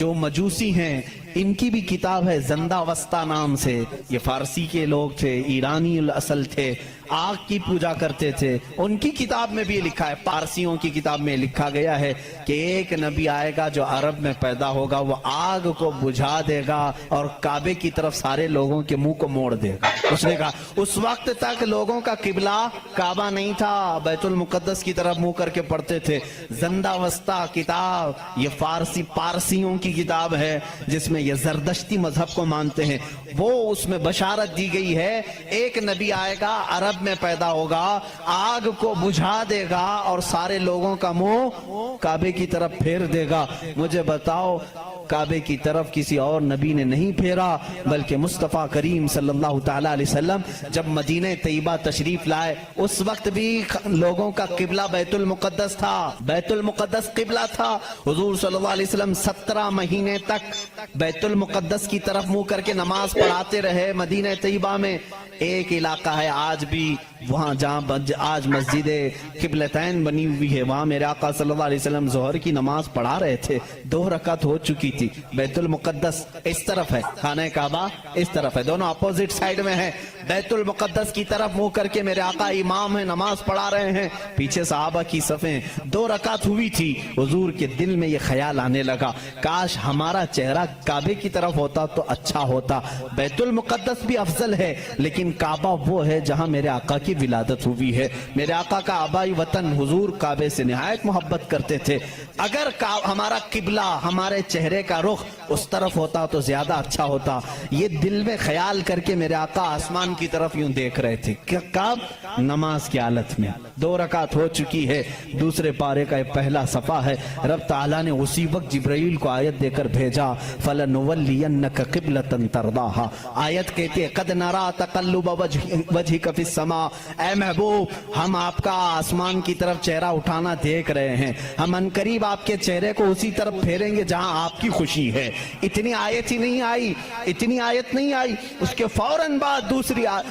جو مجوسی ہیں ان کی بھی کتاب ہے زندہ وسطہ نام سے. یہ فارسی کے لوگ تھے، ایرانی الاصل تھے، آگ کی پوجا کرتے تھے. ان کی کتاب میں بھی یہ لکھا ہے، پارسیوں کی کتاب میں لکھا گیا ہے کہ ایک نبی آئے گا جو عرب میں پیدا ہوگا، وہ آگ کو بجھا دے گا اور کعبے کی طرف سارے لوگوں کے منہ کو موڑ دے گا. اس نے کہا اس وقت تک لوگوں کا قبلہ کعبہ نہیں تھا، بیت المقدس کی طرف منہ کر کے پڑھتے تھے. زندہ وسطہ کتاب یہ پارسیوں کی کتاب ہے جس میں یہ زردشتی مذہب کو مانتے ہیں. وہ اس میں بشارت دی گئی ہے ایک نبی آئے گا، عرب میں پیدا ہوگا، آگ کو بجھا دے گا اور سارے لوگوں کا منہ کعبے کی طرف پھیر دے گا. مجھے بتاؤ کعبے کی طرف کسی اور نبی نے نہیں پھیرا، بلکہ مصطفیٰ کریم صلی اللہ تعالیٰ علیہ وسلم جب مدینہ طیبہ تشریف لائے اس وقت بھی لوگوں کا قبلہ بیت المقدس تھا، بیت المقدس قبلہ تھا. حضور صلی اللہ علیہ وسلم 17 مہینے تک بیت المقدس کی طرف منہ کر کے نماز پڑھاتے رہے. مدینہ طیبہ میں ایک علاقہ ہے آج بھی وہاں جہاں آج مسجد قبلتین بنی ہوئی ہے، وہاں میرے آقا صلی اللہ علیہ وسلم ظہر کی نماز پڑھا رہے تھے. 2 رکعت ہو چکی تھی. بیت المقدس اس طرف ہے، خانہ کعبہ اس طرف ہے، دونوں اپوزٹ سائیڈ میں ہیں. بیت المقدس کی طرف منہ کر کے میرے آقا امام ہیں، نماز پڑھا رہے ہیں، پیچھے صحابہ کی صفیں. 2 رکعت ہوئی تھی. حضور کے دل میں یہ خیال آنے لگا کاش ہمارا چہرہ کعبے کی طرف ہوتا تو اچھا ہوتا. بیت المقدس بھی افضل ہے لیکن کعبہ وہ ہے جہاں میرے آقا کی ولادت ہوئی ہے. میرے آقا کا آبائی وطن حضور کعبے سے نہایت محبت کرتے تھے. اگر ہمارا قبلہ، ہمارے چہرے کا رخ اس طرف ہوتا تو زیادہ اچھا ہوتا. یہ دل میں خیال کر کے میرے آقا آسمان کی طرف یوں دیکھ رہے تھے. کب؟ نماز کی حالت میں. 2 رکعت ہو چکی ہے. دوسرے پارے کا پہلا صفحہ ہے. رب تعالیٰ نے اسی وقت جبرائیل کو آیت دے کر بھیجا فَلَنُوَلِّيَنَّكَ قِبْلَةً تَرْضَاهَا. آیت کہتے قَدْ نَرَا تَقَلُّبَ وَجْهِكَ فِي السَّمَاءِ. اے محبوب ہم آپ کا آسمان کی طرف چہرہ اٹھانا دیکھ رہے ہیں، ہم انقریب آپ کے چہرے کو اسی طرف پھیریں گے جہاں آپ کی خوشی ہے. اتنی آیت ہی نہیں آئی، اتنی آیت نہیں آئی. اس کے فوراً بعد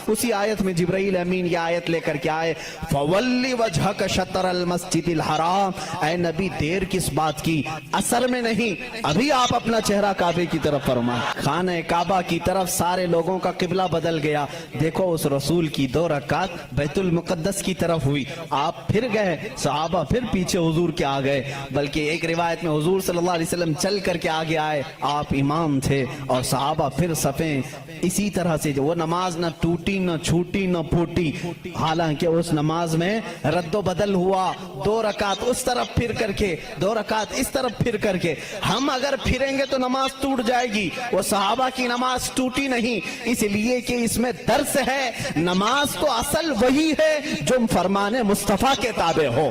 اسی آیت میں جبرائیل امین یہ آیت لے کر کے آئے فَوَلِّ وَجْهَكَ شَطْرَ الْمَسْجِدِ الْحَرَامِ. اے نبی دیر کس بات کی، اثر میں نہیں، ابھی آپ اپنا چہرہ کعبے کی طرف فرمائیں. خانہ کعبہ کی طرف سارے لوگوں کا قبلہ بدل گیا. دیکھو اس رسول کی 2 رکعت بیت المقدس کی طرف ہوئی. آپ پھر گئے، صحابہ پھر پیچھے حضور کے آ گئے. بلکہ ایک روایت میں حضور صلی اللہ علیہ وسلم چل کر کے آگے آئے، آپ امام تھے اور صحابہ پھر صفیں. اسی طرح سے وہ نماز نہ ٹوٹی نہ چھوٹی نہ پھوٹی. حالانکہ اس نماز میں رد و بدل ہوا. 2 رکعت اس طرف پھر کر کے، 2 رکعت اس طرف پھر کر کے. ہم اگر پھریں گے تو نماز ٹوٹ جائے گی. وہ صحابہ کی نماز ٹوٹی نہیں، اس لیے کہ اس میں درس ہے. نماز تو اصل وہی ہے جو فرمان مصطفیٰ کے تابع ہو.